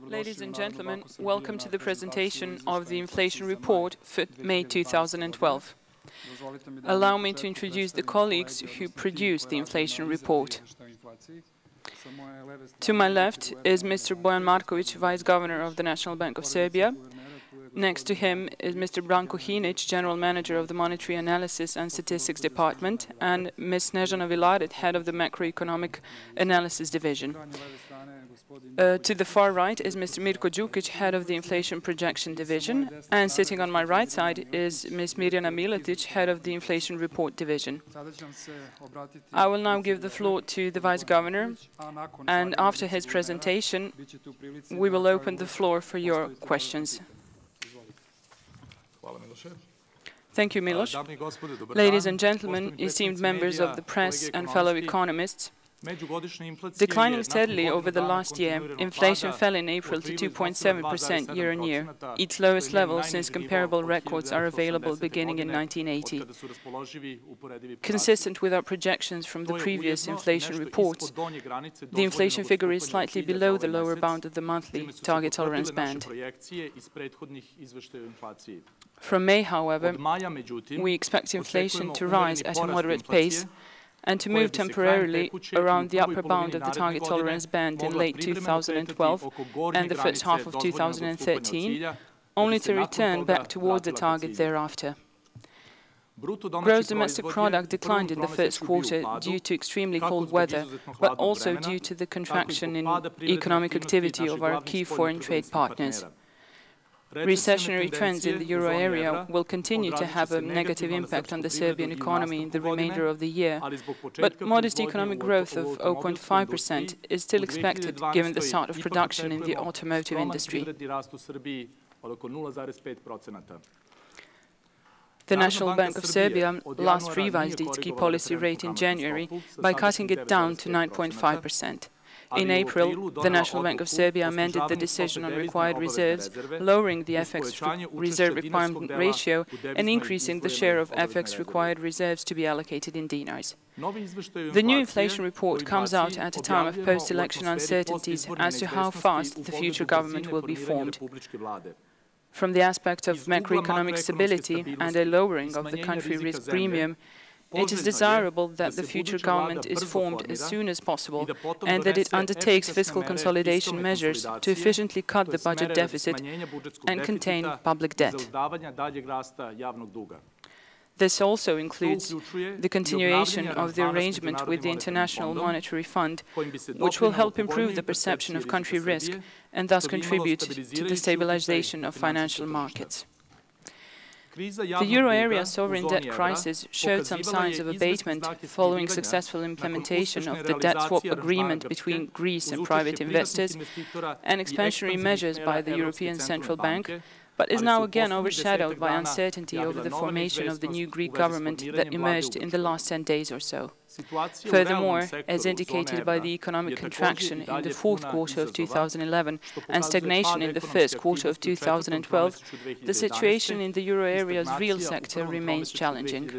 Ladies and gentlemen, welcome to the presentation of the inflation report for May 2012. Allow me to introduce the colleagues who produced the inflation report. To my left is Mr. Bojan Marković, Vice Governor of the National Bank of Serbia. Next to him is Mr. Branko Hinić, General Manager of the Monetary Analysis and Statistics Department, and Ms. Snežana Vilaret, Head of the Macroeconomic Analysis Division. To the far right is Mr. Mirko Đukić, Head of the Inflation Projection Division, and sitting on my right side is Ms. Mirjana Miletić, Head of the Inflation Report Division. I will now give the floor to the Vice Governor, and after his presentation, we will open the floor for your questions. Thank you, Miloš. Ladies and gentlemen, esteemed members of the press and fellow economists, declining steadily over the last year, inflation fell in April to 2.7% year-on-year, its lowest level since comparable records are available beginning in 1980. Consistent with our projections from the previous inflation reports, the inflation figure is slightly below the lower bound of the monthly target tolerance band. From May, however, we expect inflation to rise at a moderate pace and to move temporarily around the upper bound of the target tolerance band in late 2012 and the first half of 2013, only to return back towards the target thereafter. Gross domestic product declined in the first quarter due to extremely cold weather, but also due to the contraction in economic activity of our key foreign trade partners. Recessionary trends in the euro area will continue to have a negative impact on the Serbian economy in the remainder of the year, but modest economic growth of 0.5% is still expected given the start of production in the automotive industry. The National Bank of Serbia last revised its key policy rate in January by cutting it down to 9.5%. In April, the National Bank of Serbia amended the decision on required reserves, lowering the FX reserve requirement ratio and increasing the share of FX required reserves to be allocated in dinars. The new inflation report comes out at a time of post-election uncertainties as to how fast the future government will be formed. From the aspect of macroeconomic stability and a lowering of the country risk premium, it is desirable that the future government is formed as soon as possible and that it undertakes fiscal consolidation measures to efficiently cut the budget deficit and contain public debt. This also includes the continuation of the arrangement with the International Monetary Fund, which will help improve the perception of country risk and thus contribute to the stabilization of financial markets. The euro area sovereign debt crisis showed some signs of abatement following successful implementation of the debt swap agreement between Greece and private investors and expansionary measures by the European Central Bank, but is now again overshadowed by uncertainty over the formation of the new Greek government that emerged in the last 10 days or so. Furthermore, as indicated by the economic contraction in the fourth quarter of 2011 and stagnation in the first quarter of 2012, the situation in the euro area's real sector remains challenging.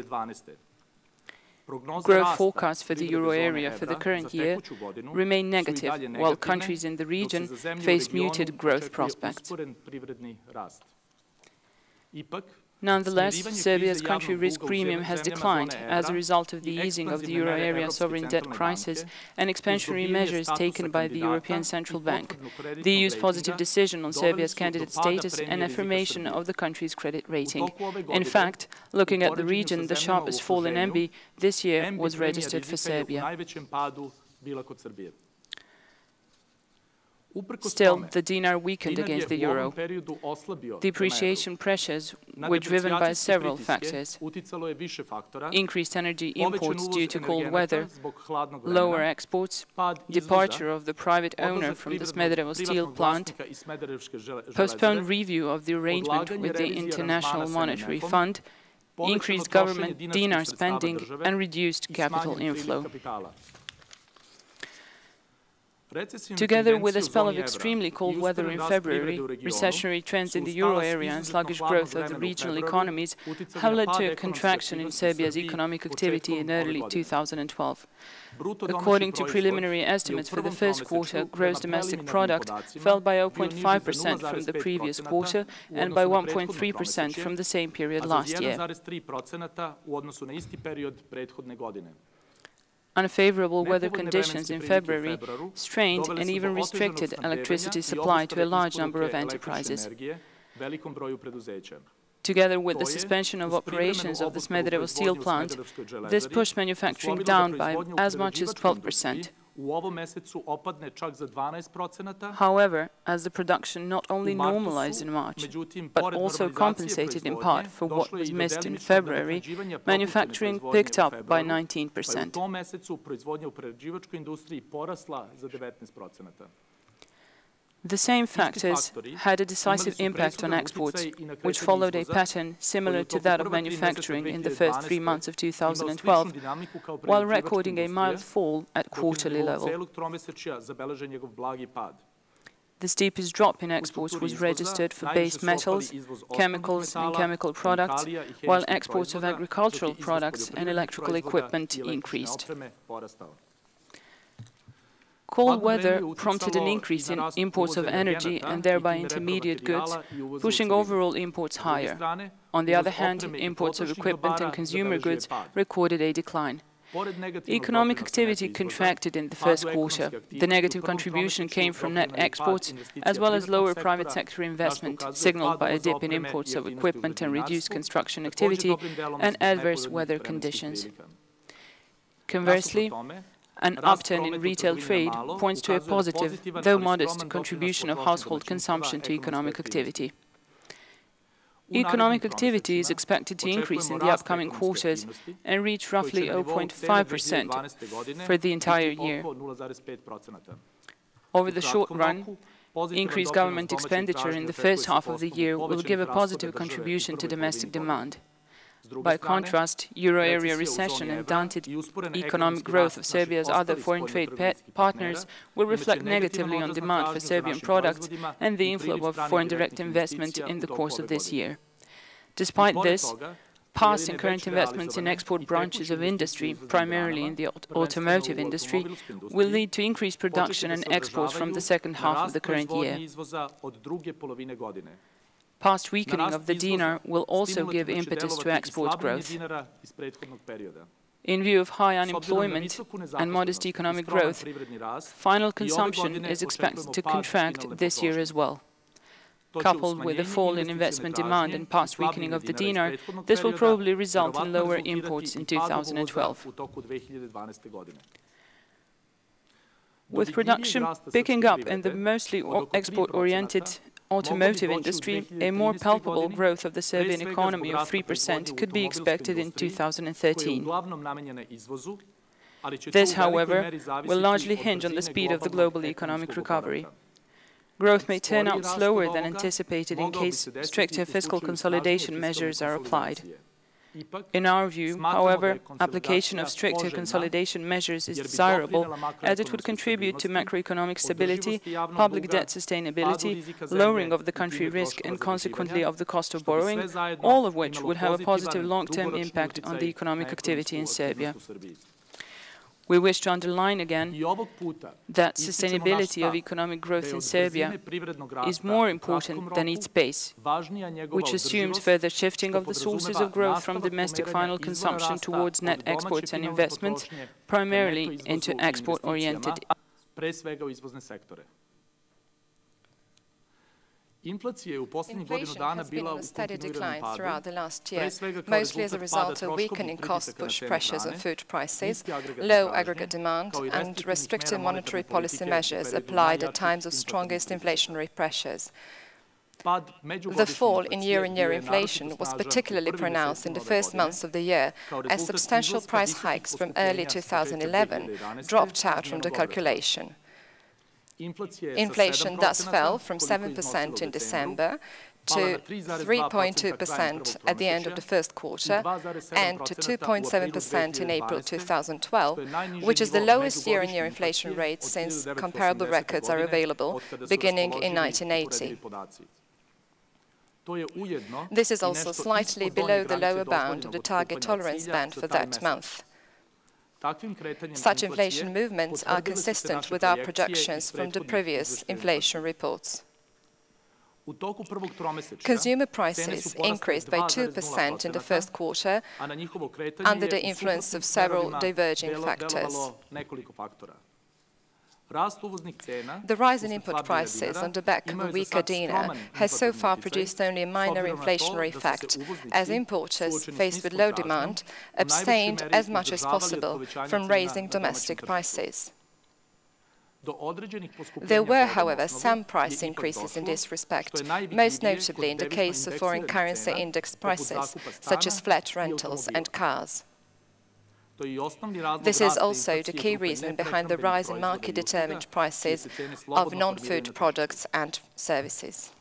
Growth forecasts for the euro area for the current year remain negative, while countries in the region face muted growth prospects. Nonetheless, Serbia's country risk premium has declined as a result of the easing of the euro area sovereign debt crisis and expansionary measures taken by the European Central Bank, the EU's positive decision on Serbia's candidate status and affirmation of the country's credit rating. In fact, looking at the region, the sharpest fall in MB this year was registered for Serbia. Still, the dinar weakened against the euro. Depreciation pressures were driven by several factors: increased energy imports due to cold weather, lower exports, departure of the private owner from the Smederevo steel plant, postponed review of the arrangement with the International Monetary Fund, increased government dinar spending, and reduced capital inflow. Together with a spell of extremely cold weather in February, recessionary trends in the euro area and sluggish growth of the regional economies have led to a contraction in Serbia's economic activity in early 2012. According to preliminary estimates for the first quarter, gross domestic product fell by 0.5% from the previous quarter and by 1.3% from the same period last year. Unfavorable weather conditions in February strained and even restricted electricity supply to a large number of enterprises. Together with the suspension of operations of the Smederevo steel plant, this pushed manufacturing down by as much as 12%. However, as the production not only normalized in March, but also compensated in part for what was missed in February, manufacturing picked up by 19%. The same factors had a decisive impact on exports, which followed a pattern similar to that of manufacturing in the first 3 months of 2012, while recording a mild fall at quarterly level. The steepest drop in exports was registered for base metals, chemicals and chemical products, while exports of agricultural products and electrical equipment increased. Cold weather prompted an increase in imports of energy and thereby intermediate goods, pushing overall imports higher. On the other hand, imports of equipment and consumer goods recorded a decline. Economic activity contracted in the first quarter. The negative contribution came from net exports, as well as lower private sector investment, signaled by a dip in imports of equipment and reduced construction activity and adverse weather conditions. Conversely, an upturn in retail trade points to a positive, though modest, contribution of household consumption to economic activity. Economic activity is expected to increase in the upcoming quarters and reach roughly 0.5% for the entire year. Over the short run, increased government expenditure in the first half of the year will give a positive contribution to domestic demand. By contrast, euro area recession and stunted economic growth of Serbia's other foreign trade partners will reflect negatively on demand for Serbian products and the inflow of foreign direct investment in the course of this year. Despite this, past and current investments in export branches of industry, primarily in the automotive industry, will lead to increased production and exports from the second half of the current year. Past weakening of the dinar will also give impetus to export growth. In view of high unemployment and modest economic growth, final consumption is expected to contract this year as well. Coupled with a fall in investment demand and past weakening of the dinar, this will probably result in lower imports in 2012. With production picking up in the mostly export-oriented automotive industry, a more palpable growth of the Serbian economy of 3% could be expected in 2013. This, however, will largely hinge on the speed of the global economic recovery. Growth may turn out slower than anticipated in case stricter fiscal consolidation measures are applied. In our view, however, application of stricter consolidation measures is desirable as it would contribute to macroeconomic stability, public debt sustainability, lowering of the country risk and consequently of the cost of borrowing, all of which would have a positive long-term impact on the economic activity in Serbia. We wish to underline again that sustainability of economic growth in Serbia is more important than its pace, which assumes further shifting of the sources of growth from domestic final consumption towards net exports and investments, primarily into export-oriented. Inflation has been on a steady decline throughout the last year, mostly as a result of weakening cost-push pressures on food prices, low aggregate demand, and restrictive monetary policy measures applied at times of strongest inflationary pressures. The fall in year-on-year inflation was particularly pronounced in the first months of the year, as substantial price hikes from early 2011 dropped out from the calculation. Inflation thus fell from 7% in December to 3.2% at the end of the first quarter and to 2.7% in April 2012, which is the lowest year-on-year inflation rate since comparable records are available, beginning in 1980. This is also slightly below the lower bound of the target tolerance band for that month. Such inflation movements are consistent with our projections from the previous inflation reports. Consumer prices increased by 2% in the first quarter under the influence of several diverging factors. The rise in input prices on the back of a weaker dinar has so far produced only a minor inflationary effect, as importers, faced with low demand, abstained as much as possible from raising domestic prices. There were, however, some price increases in this respect, most notably in the case of foreign currency index prices, such as flat rentals and cars. This is also the key reason behind the rise in market-determined prices of non-food products and services.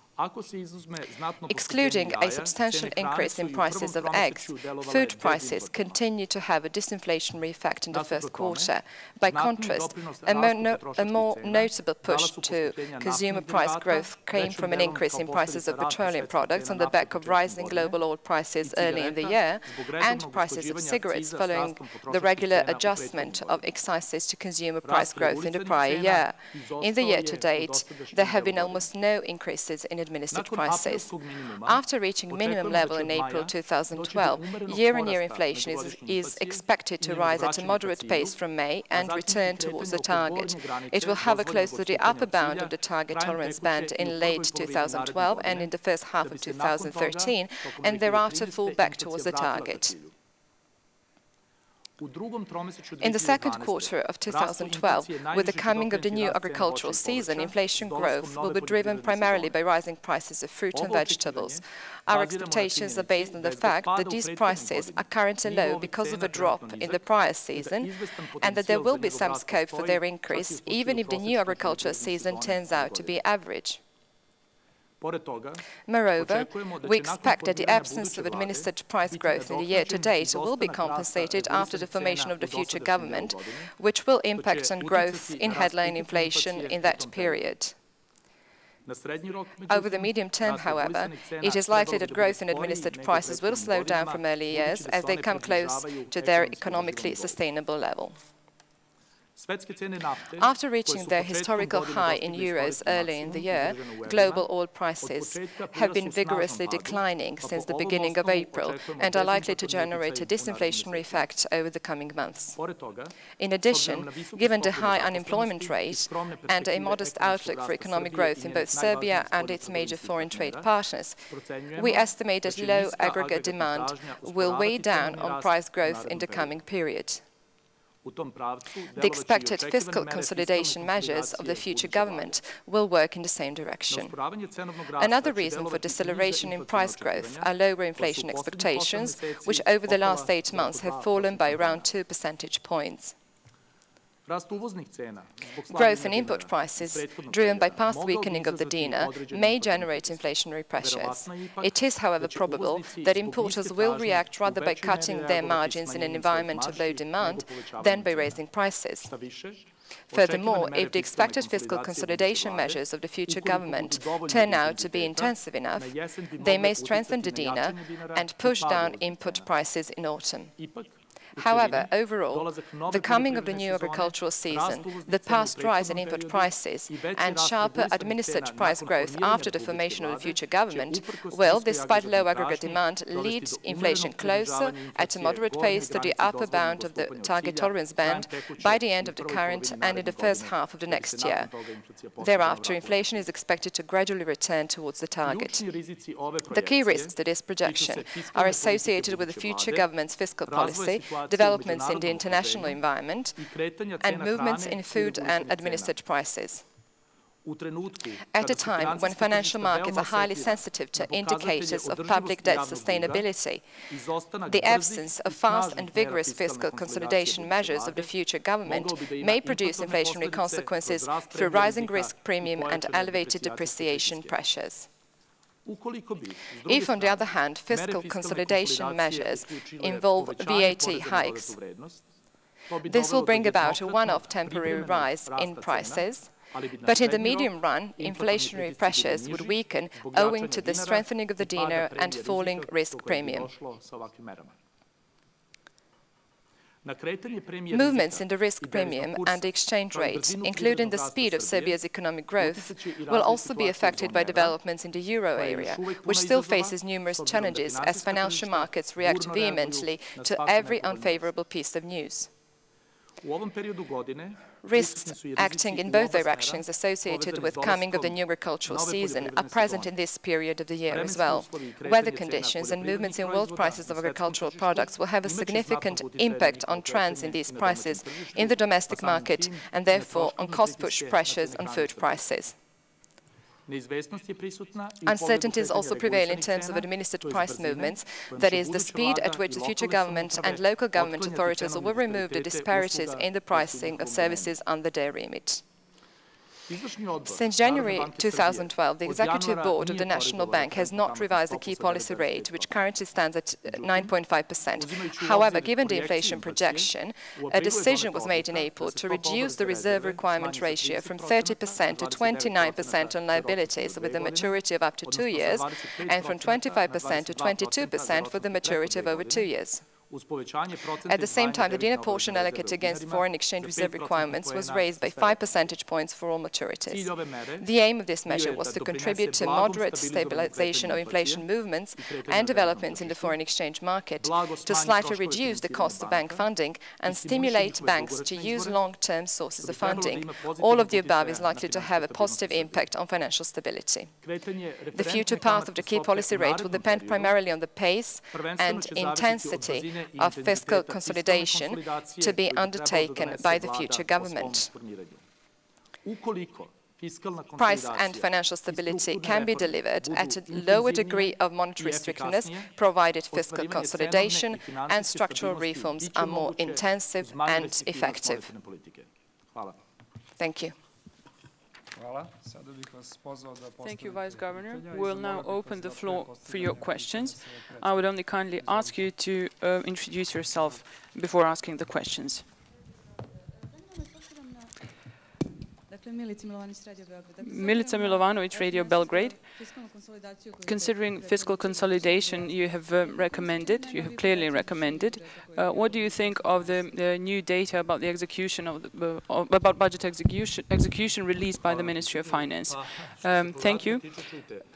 Excluding a substantial increase in prices of eggs, food prices continue to have a disinflationary effect in the first quarter. By contrast, a more notable push to consumer price growth came from an increase in prices of petroleum products on the back of rising global oil prices early in the year and prices of cigarettes following the regular adjustment of excises to consumer price growth in the prior year. In the year to date, there have been almost no increases in administered prices. After reaching minimum level in April 2012, year-on-year inflation is expected to rise at a moderate pace from May and return towards the target. It will hover close to the upper bound of the target tolerance band in late 2012 and in the first half of 2013, and thereafter fall back towards the target. In the second quarter of 2012, with the coming of the new agricultural season, inflation growth will be driven primarily by rising prices of fruit and vegetables. Our expectations are based on the fact that these prices are currently low because of a drop in the prior season, and that there will be some scope for their increase, even if the new agricultural season turns out to be average. Moreover, we expect that the absence of administered price growth in the year to date will be compensated after the formation of the future government, which will impact on growth in headline inflation in that period. Over the medium term, however, it is likely that growth in administered prices will slow down from early years as they come close to their economically sustainable level. After reaching their historical high in euros early in the year, global oil prices have been vigorously declining since the beginning of April and are likely to generate a disinflationary effect over the coming months. In addition, given the high unemployment rate and a modest outlook for economic growth in both Serbia and its major foreign trade partners, we estimate that low aggregate demand will weigh down on price growth in the coming period. The expected fiscal consolidation measures of the future government will work in the same direction. Another reason for deceleration in price growth are lower inflation expectations, which over the last 8 months have fallen by around 2 percentage points. Growth in input prices, driven by past weakening of the dinar, may generate inflationary pressures. It is, however, probable that importers will react rather by cutting their margins in an environment of low demand than by raising prices. Furthermore, if the expected fiscal consolidation measures of the future government turn out to be intensive enough, they may strengthen the dinar and push down input prices in autumn. However, overall, the coming of the new agricultural season, the past rise in input prices, and sharper administered price growth after the formation of the future government will, despite low aggregate demand, lead inflation closer at a moderate pace to the upper bound of the target tolerance band by the end of the current and in the first half of the next year. Thereafter, inflation is expected to gradually return towards the target. The key risks to this projection are associated with the future government's fiscal policy, developments in the international environment, and movements in food and administered prices. At a time when financial markets are highly sensitive to indicators of public debt sustainability, the absence of fast and vigorous fiscal consolidation measures of the future government may produce inflationary consequences through rising risk premium and elevated depreciation pressures. If, on the other hand, fiscal consolidation measures involve VAT hikes, this will bring about a one-off temporary rise in prices, but in the medium run, inflationary pressures would weaken owing to the strengthening of the dinar and falling risk premium. Movements in the risk premium and the exchange rate, including the speed of Serbia's economic growth, will also be affected by developments in the euro area, which still faces numerous challenges as financial markets react vehemently to every unfavorable piece of news. Risks acting in both directions associated with coming of the new agricultural season are present in this period of the year as well. Weather conditions and movements in world prices of agricultural products will have a significant impact on trends in these prices in the domestic market and therefore on cost-push pressures on food prices. Uncertainties also prevail in terms of administered price movements, that is, the speed at which the future government and local government authorities will remove the disparities in the pricing of services under their remit. Since January 2012, the Executive Board of the National Bank has not revised the key policy rate, which currently stands at 9.5%. However, given the inflation projection, a decision was made in April to reduce the reserve requirement ratio from 30% to 29% on liabilities with a maturity of up to 2 years, and from 25% to 22% for the maturity of over 2 years. At the same time, the dinar portion allocated against foreign exchange reserve requirements was raised by 5 percentage points for all maturities. The aim of this measure was to contribute to moderate stabilization of inflation movements and developments in the foreign exchange market, to slightly reduce the cost of bank funding and stimulate banks to use long-term sources of funding. All of the above is likely to have a positive impact on financial stability. The future path of the key policy rate will depend primarily on the pace and intensity of fiscal consolidation to be undertaken by the future government. Price and financial stability can be delivered at a lower degree of monetary strictness, provided fiscal consolidation and structural reforms are more intensive and effective. Thank you. Thank you, Vice Governor. We'll now open the floor for your questions. I would only kindly ask you to introduce yourself before asking the questions. Milica Milovanovic, Radio Belgrade. Considering fiscal consolidation you have clearly recommended, what do you think of the new data about the execution of about budget execution released by the Ministry of Finance? Thank you.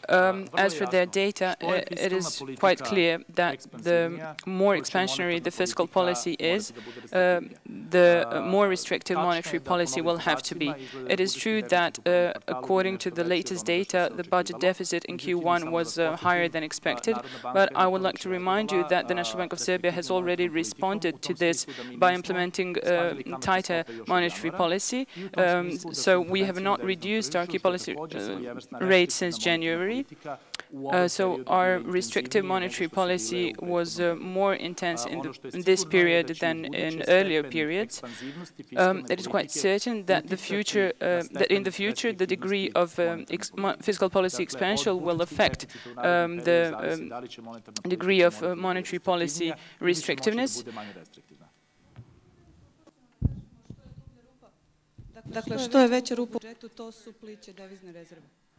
As for their data, it is quite clear that the more expansionary the fiscal policy is, the more restrictive monetary policy will have to be. It is true that, according to the latest data, the budget deficit in Q1 was higher than expected, but I would like to remind you that the National Bank of Serbia has already responded to this by implementing tighter monetary policy. So we have not reduced our key policy rate since January. So our restrictive monetary policy was more intense in this period than in earlier periods. It is quite certain that in the future the degree of fiscal policy expansion will affect the degree of monetary policy restrictiveness.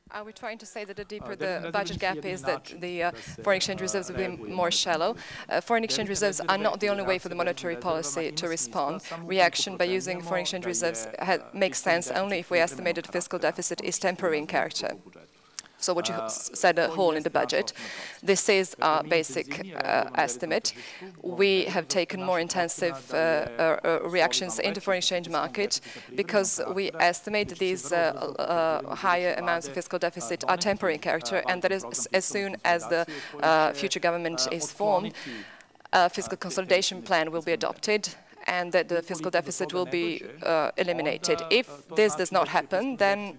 Are we trying to say that the deeper the budget gap is, that the foreign exchange reserves will be more shallow? Foreign exchange reserves are not the only way for the monetary policy to respond. Reaction by using foreign exchange reserves makes sense only if we estimate that the fiscal deficit is temporary in character. So what you said, a hole in the budget. This is our basic estimate. We have taken more intensive reactions in the foreign exchange market because we estimate that these higher amounts of fiscal deficit are temporary in character, and that is, as soon as the future government is formed, a fiscal consolidation plan will be adopted, and that the fiscal deficit will be eliminated. If this does not happen, then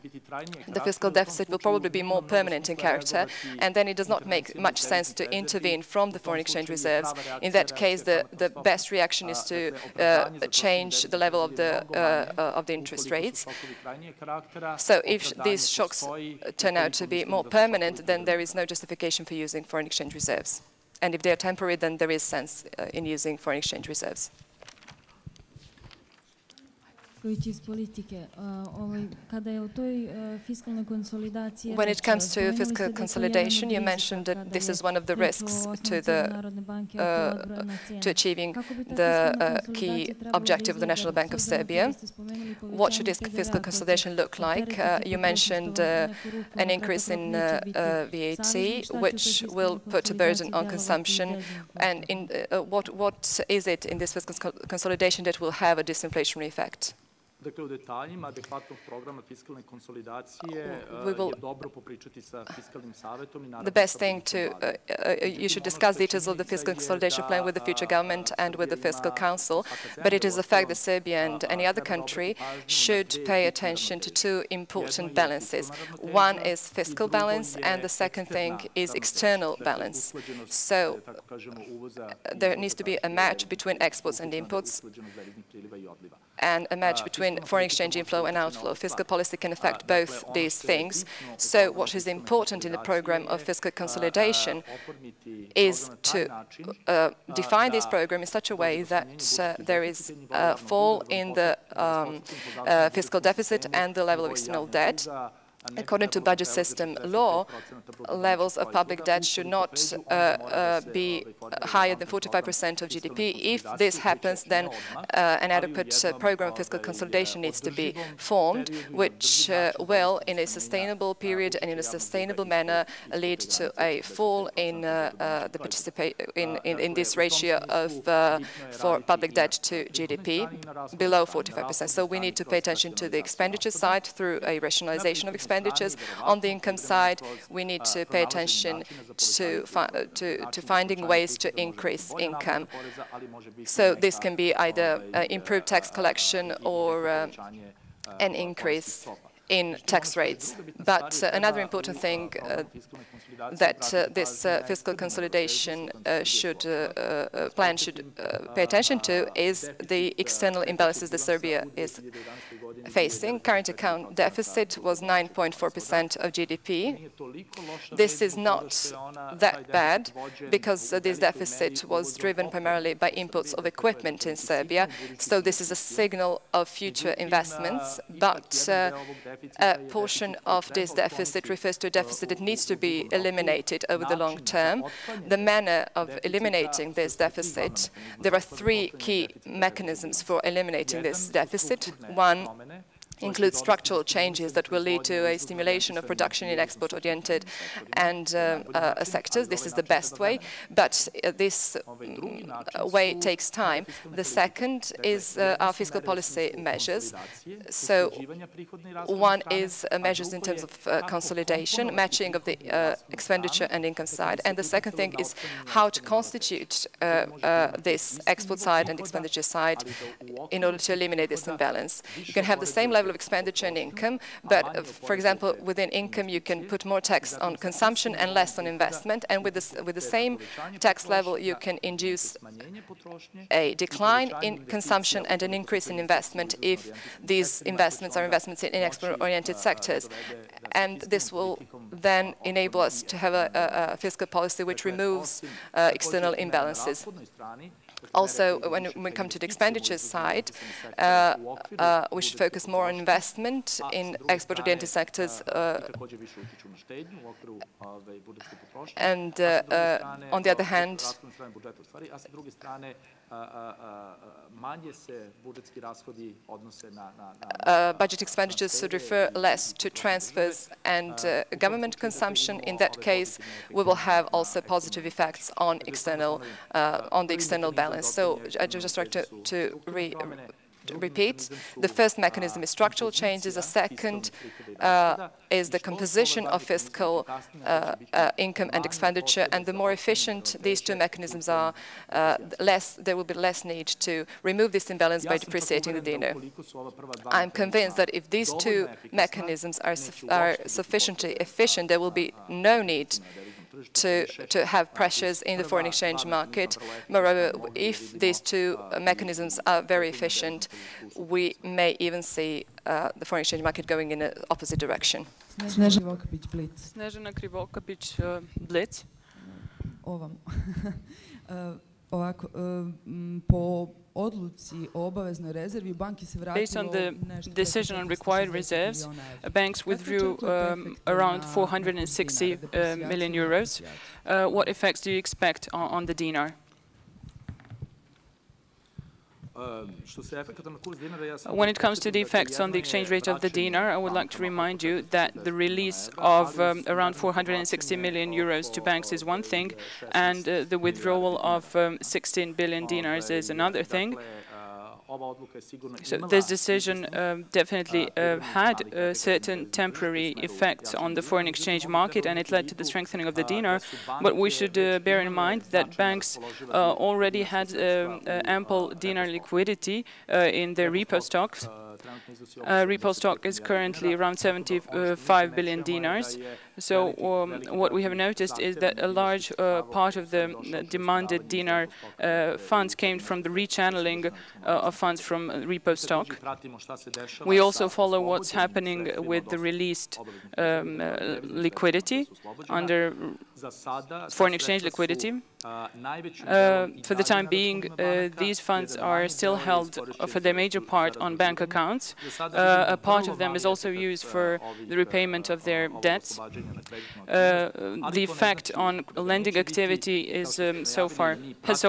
the fiscal deficit will probably be more permanent in character, and then it does not make much sense to intervene from the foreign exchange reserves. In that case, the best reaction is to change the level of the interest rates. So if these shocks turn out to be more permanent, then there is no justification for using foreign exchange reserves. And if they are temporary, then there is sense in using foreign exchange reserves. When it comes to fiscal consolidation, you mentioned that this is one of the risks to achieving the key objective of the National Bank of Serbia. What should this fiscal consolidation look like? You mentioned an increase in VAT, which will put a burden on consumption. And what is it in this fiscal consolidation that will have a disinflationary effect? Dakle, u detaljima adekvatnog programa fiskalne konsolidacije je dobro popričati sa Fiskalnim savetom i the best thing to, you should discuss details of the fiscal consolidation plan with the future government and with the fiscal council, but it is a fact that Serbia and any other country should pay attention to two important balances. One is fiscal balance and the second thing is external balance. So there needs to be a match between exports and imports and a match between foreign exchange inflow and outflow. Fiscal policy can affect both these things. So what is important in the program of fiscal consolidation is to define this program in such a way that there is a fall in the fiscal deficit and the level of external debt. According to budget system law, levels of public debt should not be higher than 45% of GDP. If this happens, then an adequate program of fiscal consolidation needs to be formed, which will, in a sustainable period and in a sustainable manner, lead to a fall in in this ratio of for public debt to GDP below 45%. So we need to pay attention to the expenditure side through a rationalization of expenditures. On the income side, we need to pay attention to finding ways to increase income. So this can be either improved tax collection or an increase in tax rates. But another important thing that this fiscal consolidation plan should pay attention to is the external imbalances that Serbia is facing. Current account deficit was 9.4% of GDP. This is not that bad because this deficit was driven primarily by imports of equipment in Serbia. So this is a signal of future investments, but a portion of this deficit refers to a deficit that needs to be eliminated over the long term. The manner of eliminating this deficit, there are three key mechanisms for eliminating this deficit. One includes structural changes that will lead to a stimulation of production in export-oriented and sectors. This is the best way, but this way takes time. The second is our fiscal policy measures. So one is measures in terms of consolidation, matching of the expenditure and income side, and the second thing is how to constitute this export side and expenditure side in order to eliminate this imbalance. You can have the same level of expenditure and income, but for example, within income you can put more tax on consumption and less on investment, and with the same tax level you can induce a decline in consumption and an increase in investment if these investments are investments in export-oriented sectors. And this will then enable us to have a fiscal policy which removes external imbalances. Also, when we come to the expenditure side, we should focus more on investment in export-oriented sectors, and on the other hand, budget expenditures should refer less to transfers and government consumption. In that case, we will have also positive effects on the external balance. So I just like to repeat. The first mechanism is structural changes. The second is the composition of fiscal income and expenditure. And the more efficient these two mechanisms are, there will be less need to remove this imbalance by depreciating the dinar. I'm convinced that if these two mechanisms are sufficiently efficient, there will be no need to have pressures in the foreign exchange market. Moreover, if these two mechanisms are very efficient, we may even see the foreign exchange market going in an opposite direction. Snežana Krivokapić, Blitz. Ovako, po odluci o obaveznoj rezervi banki se vratilo Based on the decision on required reserves, banks withdrew around 460 million euros. What effects do you expect on the dinar? When it comes to the effects on the exchange rate of the dinar, I would like to remind you that the release of around 460 million euros to banks is one thing, and the withdrawal of 16 billion dinars is another thing. So this decision definitely had certain temporary effects on the foreign exchange market, and it led to the strengthening of the dinar. But we should bear in mind that banks already had ample dinar liquidity in their repo stocks. Repo stock is currently around 75 billion dinars. So what we have noticed is that a large part of the demanded dinar funds came from the rechanneling of funds from repo stock. We also follow what's happening with the released liquidity under foreign exchange liquidity. For the time being, these funds are still held for the major part on bank accounts. A part of them is also used for the repayment of their debts. The effect on lending activity is has so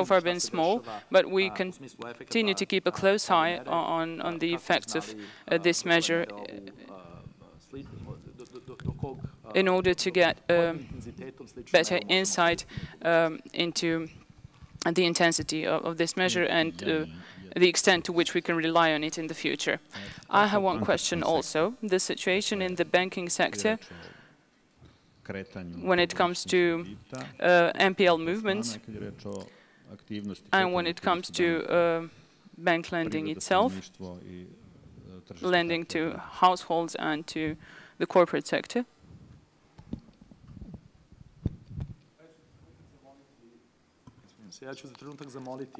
far been small, but we continue to keep a close eye on the effects of this measure in order to get better insight into the intensity of this measure and the extent to which we can rely on it in the future. I have one question also. The situation in the banking sector, when it comes to NPL movements and when it comes to bank lending itself, lending to households and to the corporate sector.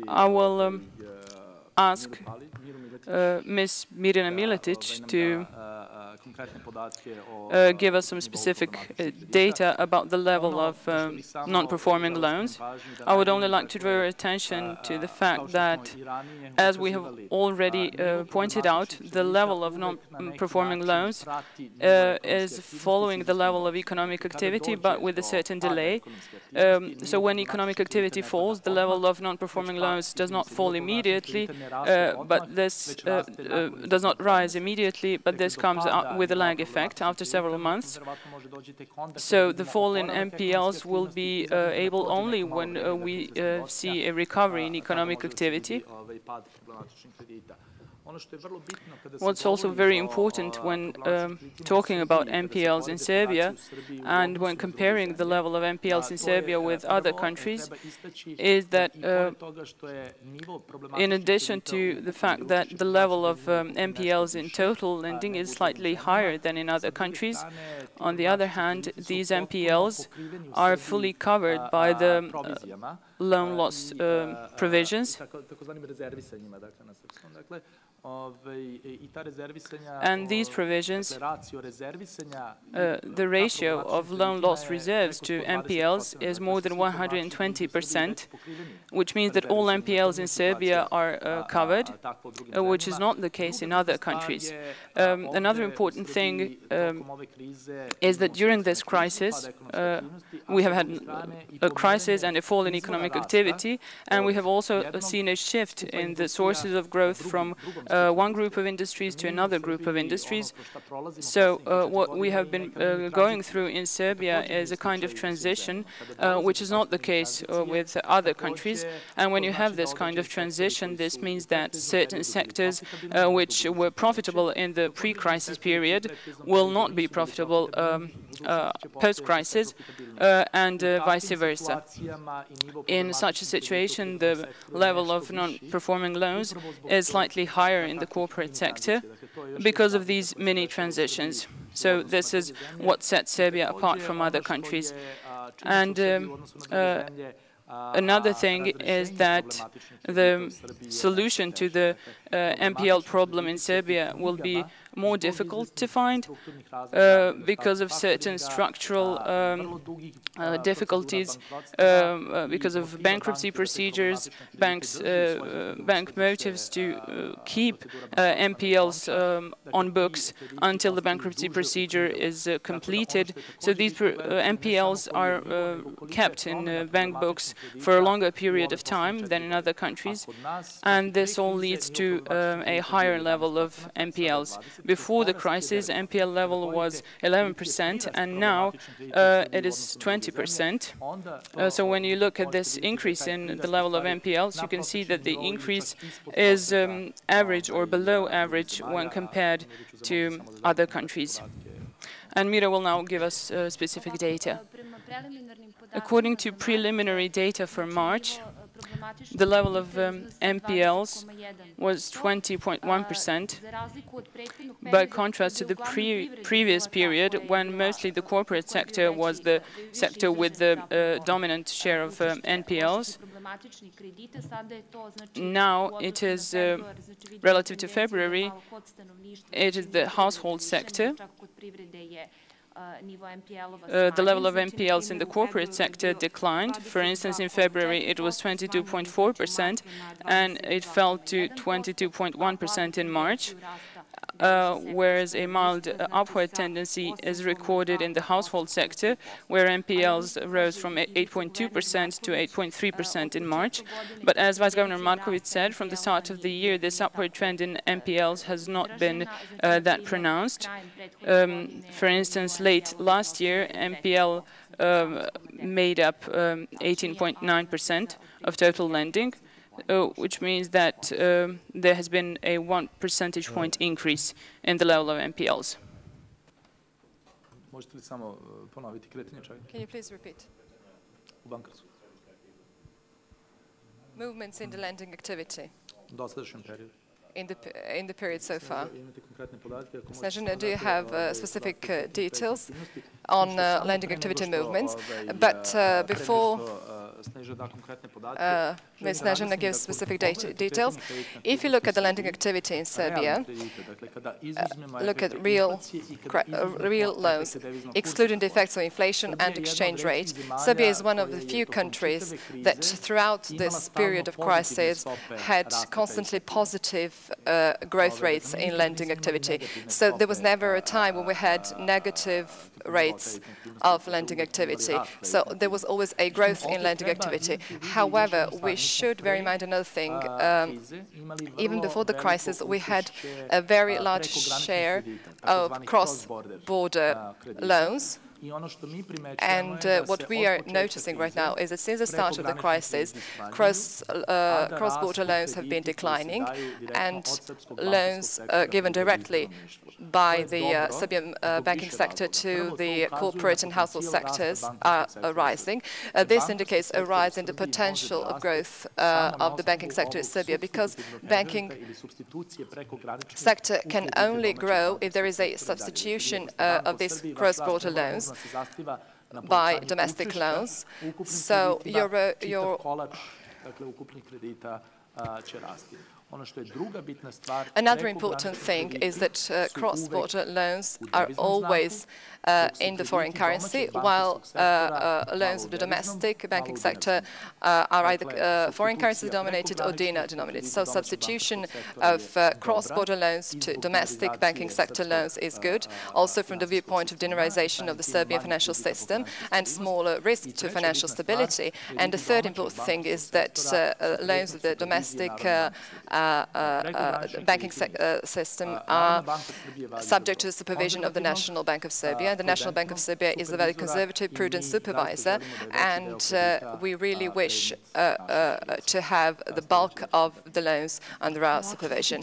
I will ask Ms. Mirjana Miletić to give us some specific data about the level of non-performing loans. I would only like to draw your attention to the fact that, as we have already pointed out, the level of non-performing loans is following the level of economic activity, but with a certain delay. So when economic activity falls, the level of non-performing loans does not fall immediately, but this does not rise immediately, but this comes out with a lag effect after several months. So the fall in NPLs will be able only when we see a recovery in economic activity. What's also very important when talking about NPLs in Serbia and when comparing the level of NPLs in Serbia with other countries is that in addition to the fact that the level of NPLs in total lending is slightly higher than in other countries, on the other hand, these NPLs are fully covered by the loan loss provisions. And these provisions, the ratio of loan loss reserves to NPLs is more than 120%, which means that all NPLs in Serbia are covered, which is not the case in other countries. Another important thing is that during this crisis, we have had a crisis and a fall in economic economic activity, and we have also seen a shift in the sources of growth from one group of industries to another group of industries. So what we have been going through in Serbia is a kind of transition, which is not the case with other countries. And when you have this kind of transition, this means that certain sectors which were profitable in the pre-crisis period will not be profitable post-crisis, and vice versa. In such a situation, the level of non-performing loans is slightly higher in the corporate sector because of these mini transitions. So this is what sets Serbia apart from other countries. And another thing is that the solution to the NPL problem in Serbia will be more difficult to find because of certain structural difficulties, because of bankruptcy procedures, bank motives to keep NPLs on books until the bankruptcy procedure is completed. So these NPLs are kept in bank books for a longer period of time than in other countries, and this all leads to a higher level of NPLs. Before the crisis, NPL level was 11%, and now it is 20%. So when you look at this increase in the level of NPLs, you can see that the increase is average or below average when compared to other countries. And Mira will now give us specific data. According to preliminary data for March, the level of NPLs was 20.1%, by contrast to the previous period, when mostly the corporate sector was the sector with the dominant share of NPLs. Now it is, relative to February, it is the household sector. The level of NPLs in the corporate sector declined. For instance, in February, it was 22.4%, and it fell to 22.1% in March, whereas a mild upward tendency is recorded in the household sector, where NPLs rose from 8.2% to 8.3% in March. But as Vice Governor Markovic said, from the start of the year, this upward trend in NPLs has not been that pronounced. For instance, late last year, NPL made up 18.9% of total lending, which means that there has been a 1 percentage point increase in the level of NPLs. Can you please repeat? Movements in the lending activity in the period so far. Snezhana, do you have specific details on lending activity movements? But before Ms. Snezhana gives specific details, if you look at the lending activity in Serbia, look at real loans, excluding the effects of inflation and exchange rate, Serbia is one of the few countries that throughout this period of crisis had constantly positive growth rates in lending activity. So there was never a time when we had negative rates of lending activity. So there was always a growth in lending activity. However, we should bear in mind another thing. Even before the crisis, we had a very large share of cross-border loans. And what we are noticing right now is that since the start of the crisis, cross-border loans have been declining, and loans given directly by the Serbian banking sector to the corporate and household sectors are rising. This indicates a rise in the potential of growth of the banking sector in Serbia, because banking sector can only grow if there is a substitution of these cross-border loans by domestic loans. So Another important thing is that cross-border loans are always in the foreign currency, while loans of the domestic banking sector are either foreign currency denominated or dinar denominated. So substitution of cross-border loans to domestic banking sector loans is good, also from the viewpoint of dinarization of the Serbian financial system and smaller risk to financial stability. And the third important thing is that loans of the domestic banking system are subject to the supervision of the National Bank of Serbia. The National Bank of Serbia is a very conservative, prudent supervisor, and we really wish to have the bulk of the loans under our supervision.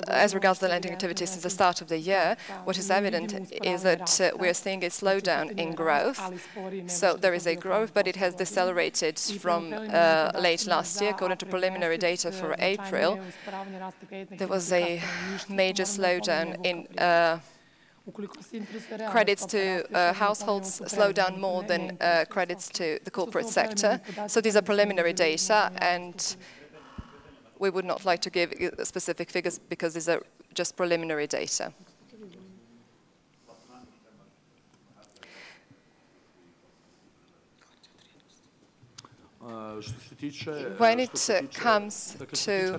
As regards the lending activity since the start of the year, what is evident is that we are seeing a slowdown in growth. So there is a growth, but it has decelerated from late last year. According to preliminary data for April, there was a major slowdown in credits to households, slow down more than credits to the corporate sector. So these are preliminary data, and we would not like to give specific figures because these are just preliminary data. When it comes to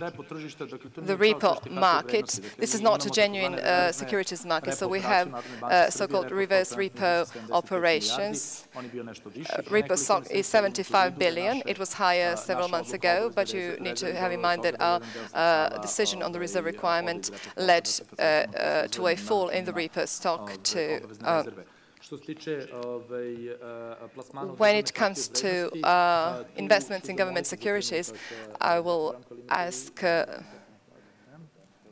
the repo market, this is not a genuine securities market, so we have so-called reverse repo operations. Repo stock is 75 billion. It was higher several months ago, but you need to have in mind that our decision on the reserve requirement led to a fall in the repo stock to when it comes to investments in government securities, I will ask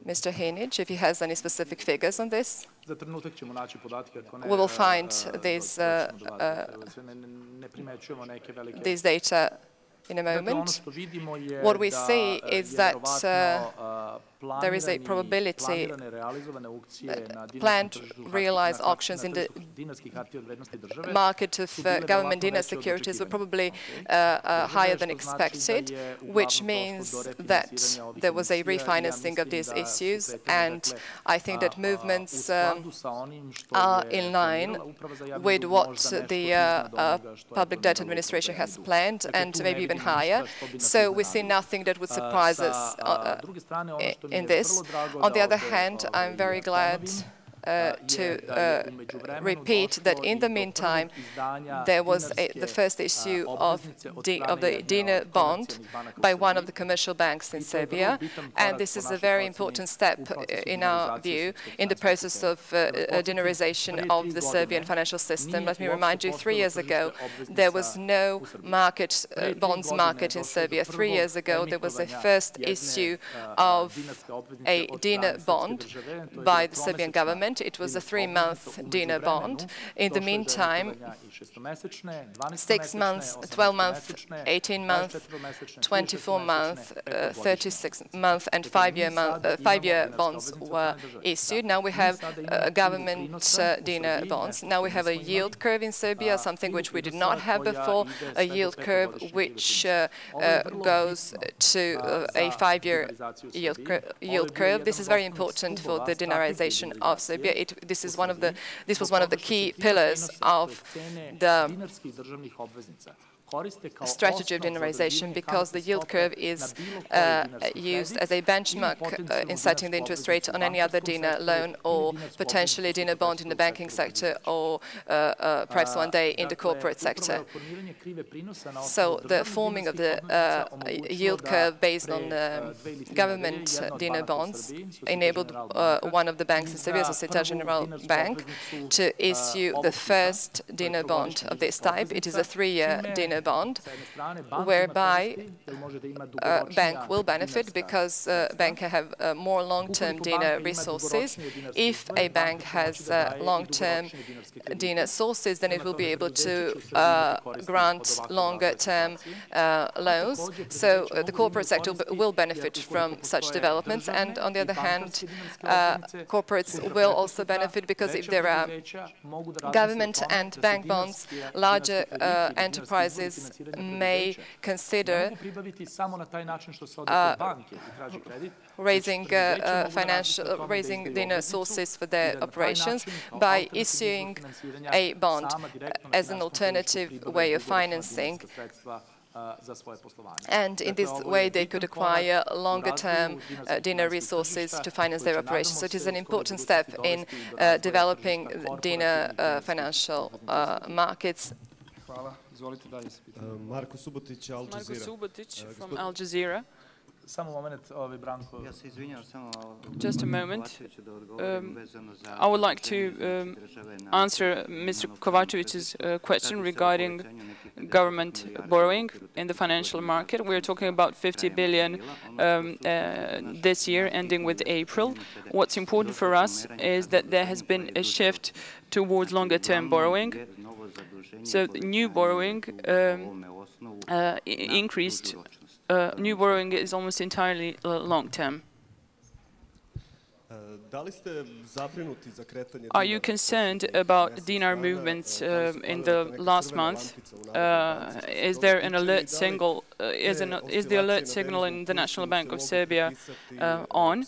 Mr. Hinic if he has any specific figures on this. We will find these data in a moment. What we see is that there is a probability that planned realized auctions in the market of government dinar securities were probably higher than expected, which means that there was a refinancing of these issues, and I think that movements are in line with what the Public Debt Administration has planned, and maybe even higher. So we see nothing that would surprise us in this. On the other hand, I'm very glad to repeat that in the meantime there was the first issue of the dinar bond by one of the commercial banks in Serbia, and this is a very important step in our view in the process of dinarization of the Serbian financial system. Let me remind you, 3 years ago there was no market, bonds market in Serbia. 3 years ago there was a first issue of a dinar bond by the Serbian government. It was a 3-month dinar bond. In the meantime, 6 months, 12 months, 18 months, 24 months, 36 months, and 5-year bonds were issued. Now we have government dinar bonds. Now we have a yield curve in Serbia, something which we did not have before, a yield curve which goes to a 5-year yield curve. This is very important for the dinarization of Serbia. This was one of the key pillars of the strategy of dinarization, because the yield curve is used as a benchmark in setting the interest rate on any other dinar loan or potentially dinar bond in the banking sector or perhaps one day in the corporate sector. So the forming of the yield curve based on government dinar bonds enabled one of the banks in Serbia, Societe Generale Bank, to issue the first dinar bond of this type. It is a 3-year dinar bond, whereby bank will benefit because bank have more long-term dinar resources. If a bank has long-term dinar sources, then it will be able to grant longer-term loans. So the corporate sector will benefit from such developments, and on the other hand, corporates will also benefit because if there are government and bank bonds, larger enterprises countries may consider raising dinar sources for their operations by issuing a bond as an alternative way of financing. And in this way, they could acquire longer-term dinar resources to finance their operations. So it is an important step in developing dinar financial markets. Marko Subotić, Al Jazeera. From Al Jazeera. Just a moment. I would like to answer Mr. Kovacevic's question regarding government borrowing in the financial market. We're talking about 50 billion this year, ending with April. What's important for us is that there has been a shift towards longer-term borrowing. So new borrowing increased. New borrowing is almost entirely long-term. Are you concerned about dinar movements in the last month? Is there an alert signal? Is the alert signal in the National Bank of Serbia on?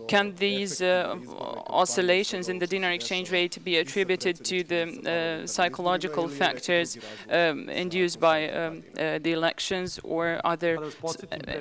Can these oscillations in the dinar exchange rate be attributed to the psychological factors induced by the elections, or are there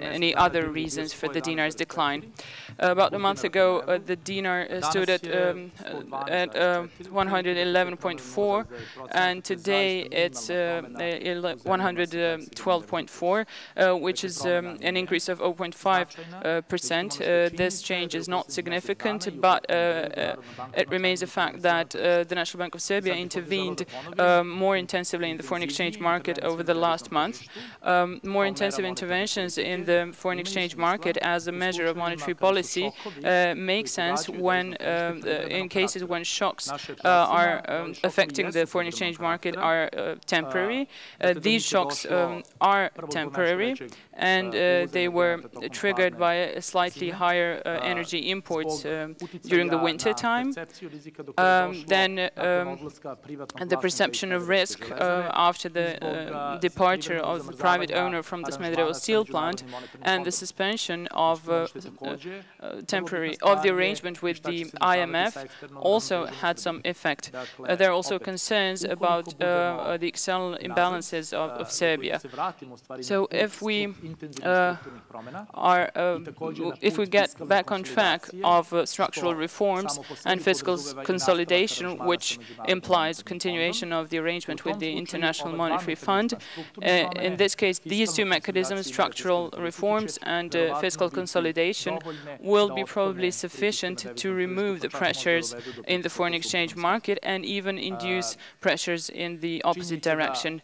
any other reasons for the dinar's decline? About a month ago, the dinar stood at 111.4, and today it's 112.4, which is an increase of 0.5%. This change is not significant, but it remains a fact that the National Bank of Serbia intervened more intensively in the foreign exchange market over the last month. More intensive interventions in the foreign exchange market as a measure of monetary policy make sense when, in cases when shocks are affecting the foreign exchange market are temporary. These shocks are temporary, and they were triggered by a slightly higher energy imports during the winter time. Then the perception of risk after the departure of the private owner from the Smederevo steel plant and the suspension of the arrangement with the IMF also had some effect. There are also concerns about the external imbalances of Serbia. So if we get back on track of structural reforms and fiscal consolidation, which implies continuation of the arrangement with the International Monetary Fund, in this case, these two mechanisms, structural reforms and fiscal consolidation, will be probably sufficient to remove the pressures in the foreign exchange market and even induce pressures in the opposite direction.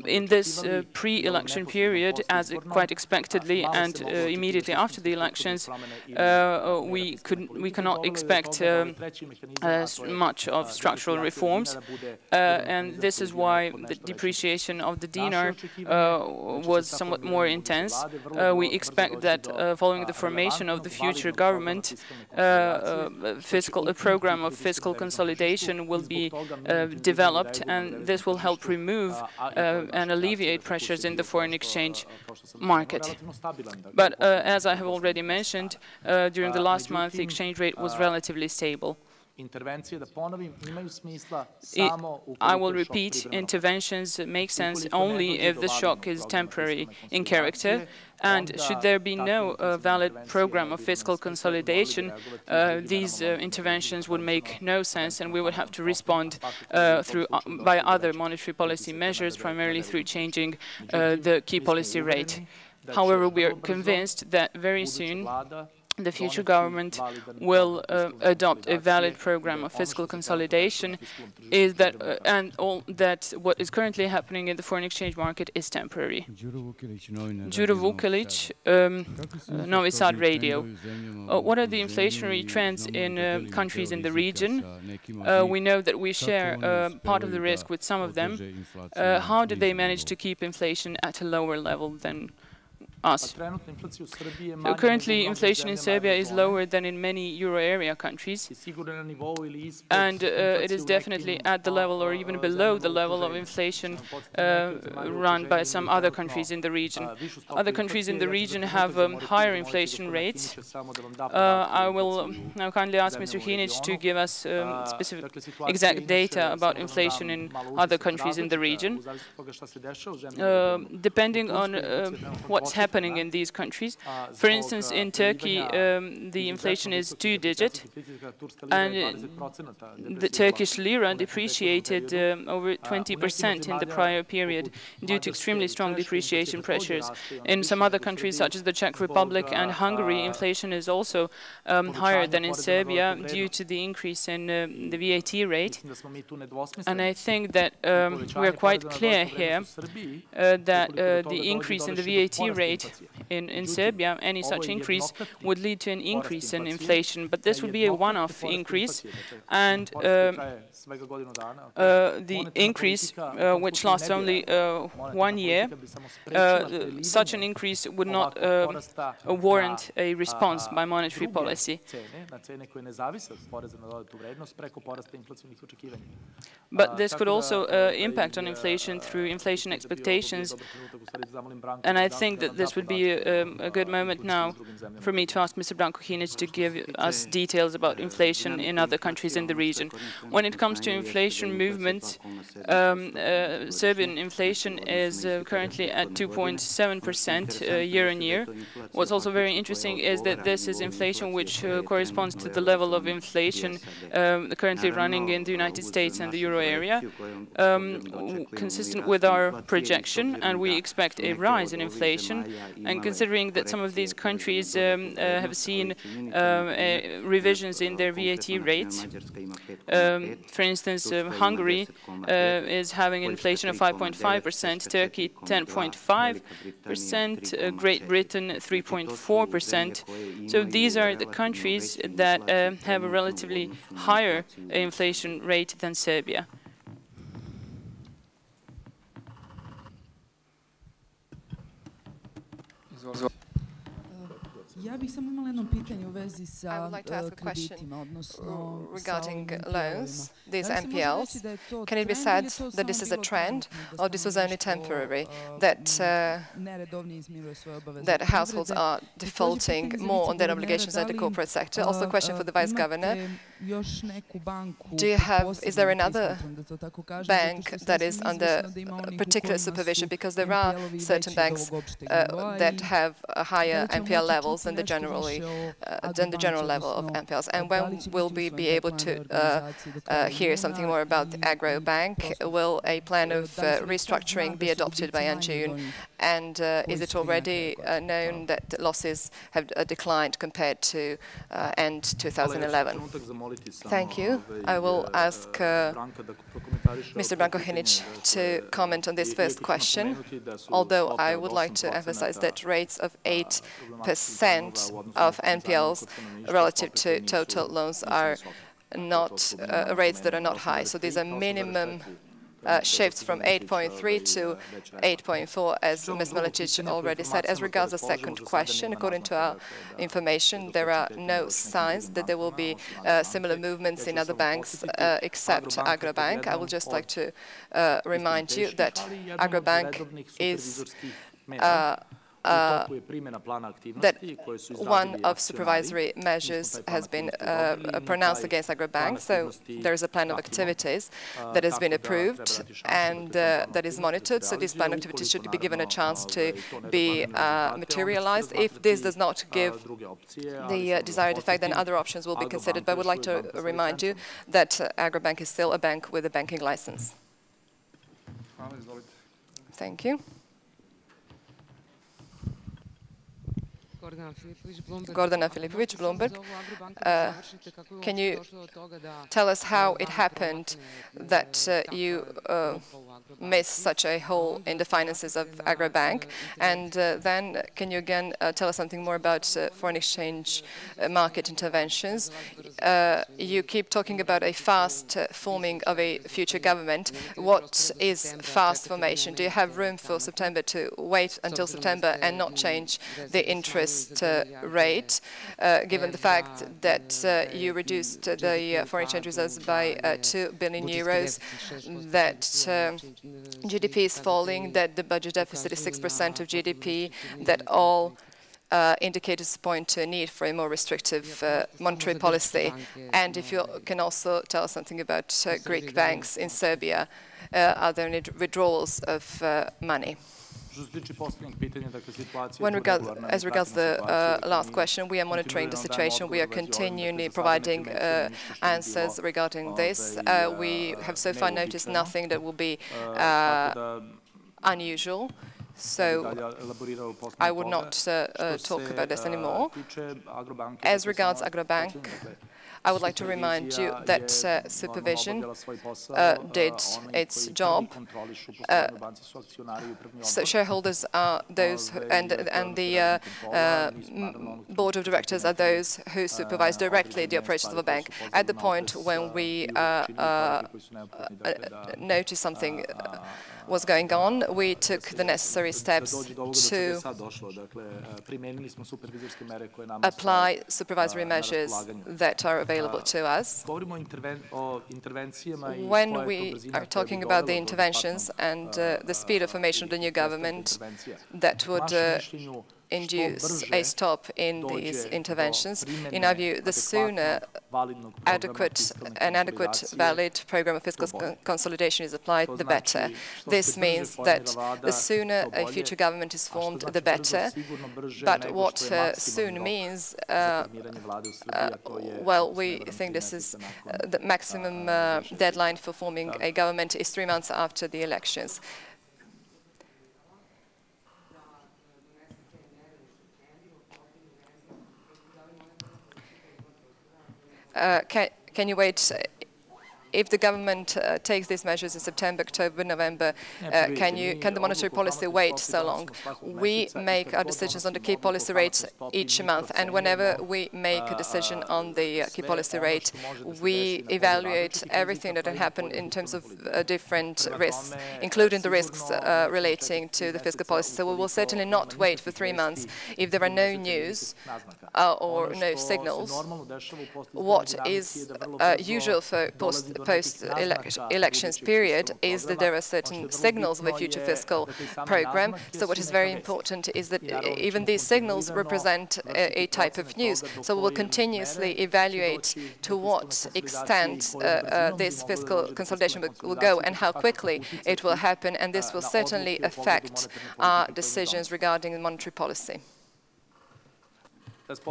In this pre-election period, as quite expectly and immediately after the elections, we cannot expect much of structural reforms, and this is why the depreciation of the dinar was somewhat more intense. We expect that following the formation of the future government, a program of fiscal consolidation will be developed, and this will help remove and alleviate pressures in the foreign exchange market. But as I have already mentioned, during the last month, the exchange rate was relatively stable. I will repeat, interventions make sense only if the shock is temporary in character, and should there be no valid program of fiscal consolidation, these interventions would make no sense, and we would have to respond by other monetary policy measures, primarily through changing the key policy rate. However, we are convinced that very soon the future government will adopt a valid program of fiscal consolidation, and what is currently happening in the foreign exchange market is temporary. Đuro Vukelić, Novi Sad Radio. What are the inflationary trends in countries in the region? We know that we share part of the risk with some of them. How did they manage to keep inflation at a lower level than us. So currently, inflation in Serbia is lower than in many euro area countries, and it is definitely at the level or even below the level of inflation run by some other countries in the region. Other countries in the region have higher inflation rates. I will now kindly ask Mr. Hinic to give us specific exact data about inflation in other countries in the region. Depending on what's happening in these countries. For instance, in Turkey, the inflation is 2-digit, and the Turkish lira depreciated over 20% in the prior period due to extremely strong depreciation pressures. In some other countries, such as the Czech Republic and Hungary, inflation is also higher than in Serbia due to the increase in the VAT rate. And I think that we are quite clear here that the increase in the VAT rate in Serbia, any such increase would lead to an increase in inflation, but this would be a one-off increase, and the increase, which lasts only 1 year, such an increase would not warrant a response by monetary policy. But this could also impact on inflation through inflation expectations, and I think that this would be a good moment now for me to ask Mr. Branko Hinic to give us details about inflation in other countries in the region. When it comes to inflation movements, Serbian inflation is currently at 2.7% year on year. What's also very interesting is that this is inflation which corresponds to the level of inflation currently running in the United States and the euro area, consistent with our projection, and we expect a rise in inflation. And considering that some of these countries have seen revisions in their VAT rates, for instance, Hungary is having inflation of 5.5%, Turkey 10.5%, Great Britain 3.4%. So these are the countries that have a relatively higher inflation rate than Serbia. Ja bih samo imala jedno pitanje u vezi sa kreditima, odnosno regarding loans, these NPLs. Can it be said that this is a trend, or this was only temporary, that households are defaulting more on their obligations than the corporate sector? Also a question for the Vice Governor. Is there another bank that is under particular supervision? Because there are certain banks that have higher NPL levels than the general level of NPLs. And when will we be able to hear something more about the Agro Bank? Will a plan of restructuring be adopted by end June? And is it already known that losses have declined compared to end 2011? Thank you. I will ask Mr. Branko Hinic to comment on this first question, although I would like to emphasize that rates of 8% of NPLs relative to total loans are not rates that are not high. So these are minimum shifts from 8.3 to 8.4, as Ms. Maletić already said. As regards the second question, according to our information, there are no signs that there will be similar movements in other banks except Agrobank. I would just like to remind you that Agrobank is that one of supervisory measures has been pronounced against Agrobank, so there is a plan of activities that has been approved and that is monitored, so this plan of activities should be given a chance to be materialized. If this does not give the desired effect, then other options will be considered, but I would like to remind you that Agrobank is still a bank with a banking license. Thank you. Gordana Filipović, Bloomberg. Can you tell us how it happened that you missed such a hole in the finances of Agrobank? And then can you again tell us something more about foreign exchange market interventions? You keep talking about a fast forming of a future government. What is fast formation? Do you have room for September to wait until September and not change the interest rate, given the fact that you reduced the foreign exchange reserves by 2 billion euros, that GDP is falling, that the budget deficit is 6% of GDP, that all indicators point to a need for a more restrictive monetary policy? And if you can also tell us something about Greek banks in Serbia, are there any withdrawals of money? As regards the last question, we are monitoring the situation. We are continually providing answers regarding this. We have so far noticed nothing that will be unusual. So I would not talk about this anymore. As regards Agrobank, I would like to remind you that supervision did its job. So shareholders are those, and the board of directors are those who supervise directly the operations of a bank. At the point when we noticed something was going on, we took the necessary steps to apply supervisory measures that are available to us. When we are talking about the interventions and the speed of formation of the new government that would induce a stop in these interventions, in our view, the sooner an adequate, valid program of fiscal consolidation is applied, the better. This means that the sooner a future government is formed, the better. But what soon means, well, we think this is the maximum deadline for forming a government is 3 months after the elections. Can you wait? If the government takes these measures in September, October, November, can the monetary policy wait so long? We make our decisions on the key policy rates each month, and whenever we make a decision on the key policy rate, we evaluate everything that can happen in terms of different risks, including the risks relating to the fiscal policy. So we will certainly not wait for 3 months if there are no news or no signals. What is usual for post-elections period is that there are certain signals of a future fiscal program. So what is very important is that even these signals represent a type of news. So we will continuously evaluate to what extent this fiscal consolidation will go and how quickly it will happen, and this will certainly affect our decisions regarding the monetary policy. Let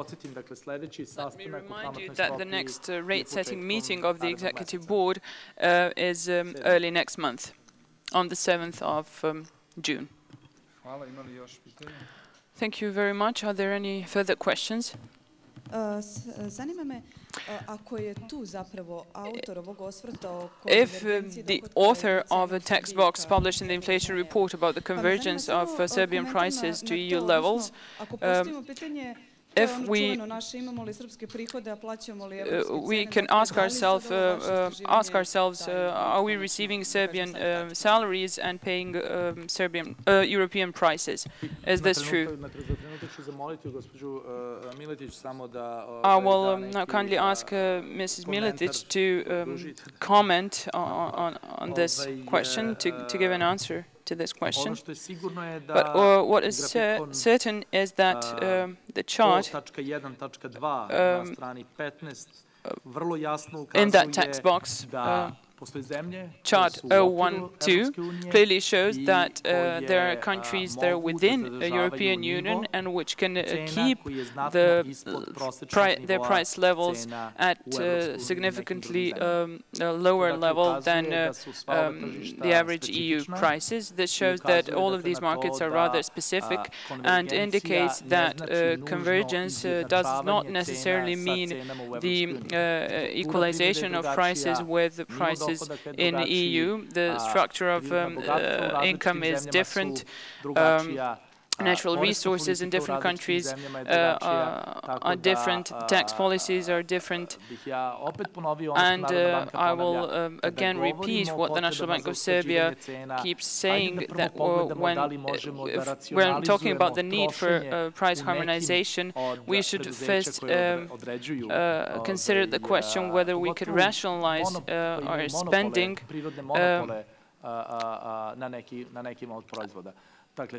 me remind you that the next rate-setting meeting of the Executive Board is early next month, on the 7th of June. Thank you very much. Are there any further questions? If the author of a text box published in the inflation report about the convergence of Serbian prices to EU levels, if we can ask ourselves, are we receiving Serbian salaries and paying European prices? Is this true? I will now kindly ask Mrs. Miletic to comment on this question, to give an answer to this question. But what is certain is that the chart in that text box Chart 012 clearly shows that there are countries that are within the European Union and which can keep their price levels at significantly lower level than the average EU prices. This shows that all of these markets are rather specific and indicates that convergence does not necessarily mean the equalization of prices with the prices in the EU. The structure of income is different. Natural resources in different countries are different, tax policies are different, and I will again repeat what the National Bank of Serbia keeps saying, that when we're talking about the need for price harmonization, we should first consider the question whether we could rationalize our spending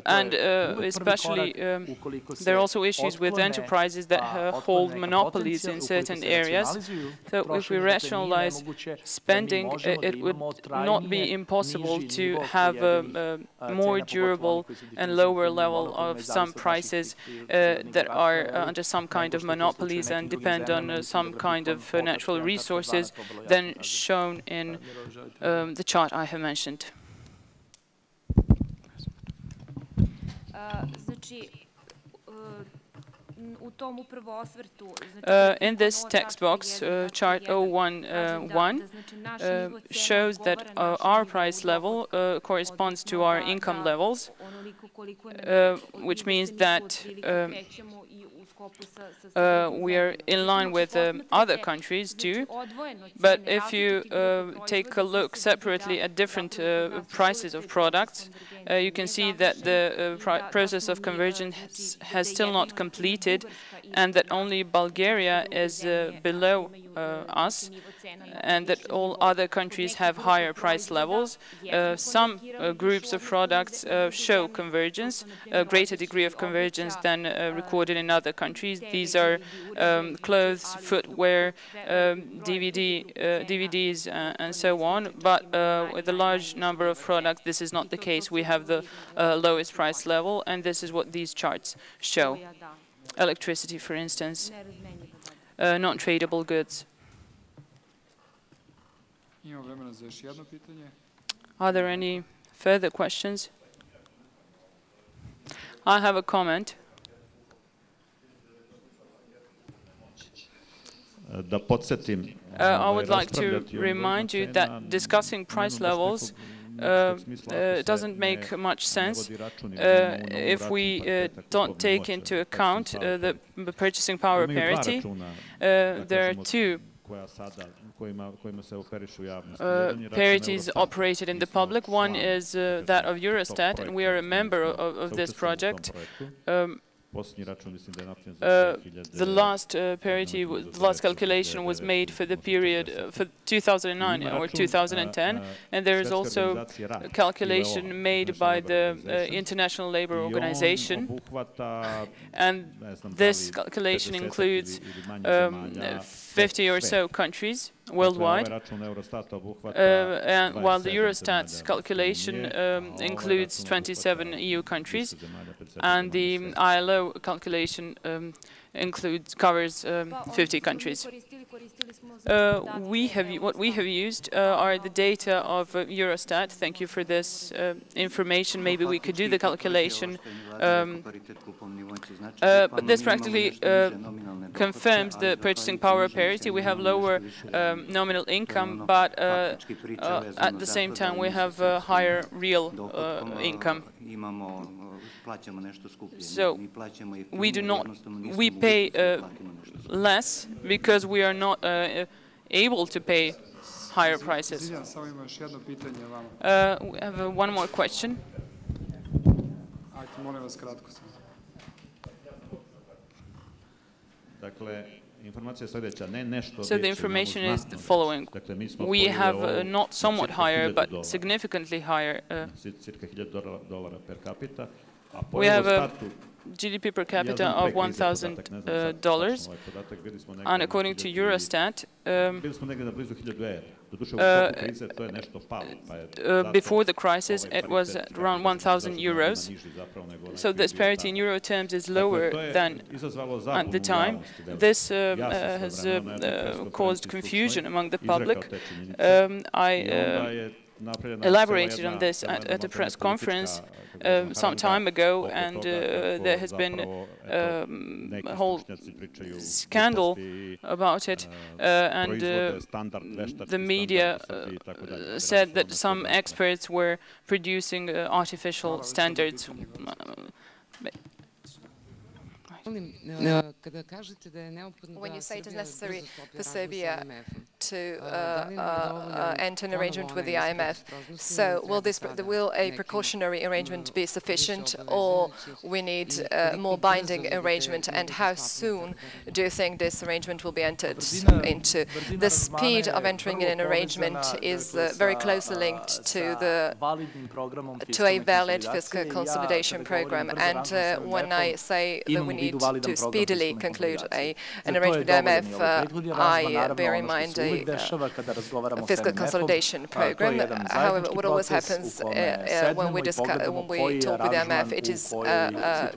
and especially there are also issues with enterprises that hold monopolies in certain areas. So if we rationalize spending, it would not be impossible to have a more durable and lower level of some prices that are under some kind of monopolies and depend on some kind of natural resources than shown in the chart I have mentioned. In this text box, chart 011 shows that our price level corresponds to our income levels, which means that we are in line with other countries too. But if you take a look separately at different prices of products, you can see that the process of convergence has still not completed, and that only Bulgaria is below us, and that all other countries have higher price levels. Some groups of products show convergence, a greater degree of convergence than recorded in other countries. These are clothes, footwear, DVDs, and so on. But with a large number of products, this is not the case. We have the lowest price level, and this is what these charts show. Electricity, for instance, non-tradable goods. Are there any further questions? I have a comment. I would like to remind you that discussing price levels doesn't make much sense if we don't take into account the purchasing power parity. There are two parities operated in the public. One is that of Eurostat, and we are a member of this project. The last parity, the last calculation was made for the period for 2009 or 2010, and there is also a calculation made by the International Labour Organization, and this calculation includes 50 or so countries worldwide, and while the Eurostat's calculation includes 27 EU countries, and the ILO calculation covers 50 countries. What we have used are the data of Eurostat. Thank you for this information. Maybe we could do the calculation, but this practically confirms the purchasing power parity. We have lower nominal income, but at the same time we have higher real income. So we pay less because we are not able to pay higher prices. We have one more question. So the information is the following. We have not somewhat higher, but significantly higher. We have GDP per capita of $1,000, and according to Eurostat, before the crisis, it was around 1,000 euros. So this parity in euro terms is lower than at the time. This has caused confusion among the public. I elaborated on this at a press conference some time ago, and there has been a whole scandal about it, and the media said that some experts were producing artificial standards. When you say it is necessary for Serbia to enter an arrangement with the IMF, so will a precautionary arrangement be sufficient, or we need a more binding arrangement, and how soon do you think this arrangement will be entered into? The speed of entering in an arrangement is very closely linked to a valid fiscal consolidation program, and when I say that we need to speedily conclude an arrangement with the IMF, I bear in mind a fiscal consolidation program. However, what always happens when we talk with the IMF, it is a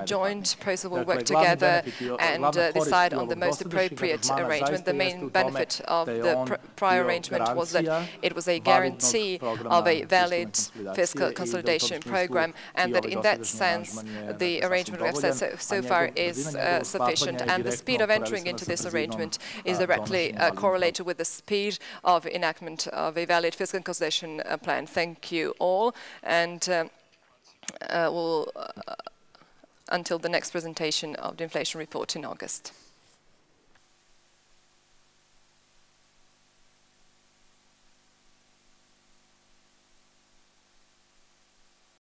joint process. We work together and decide on the most appropriate arrangement. The main benefit of the prior arrangement was that it was a guarantee of a valid fiscal consolidation program, and that in that sense, the arrangement we have set so far is sufficient, and the speed of entering into this arrangement is directly correlated with the speed of enactment of a valid fiscal consolidation plan. Thank you all, and until the next presentation of the inflation report in August.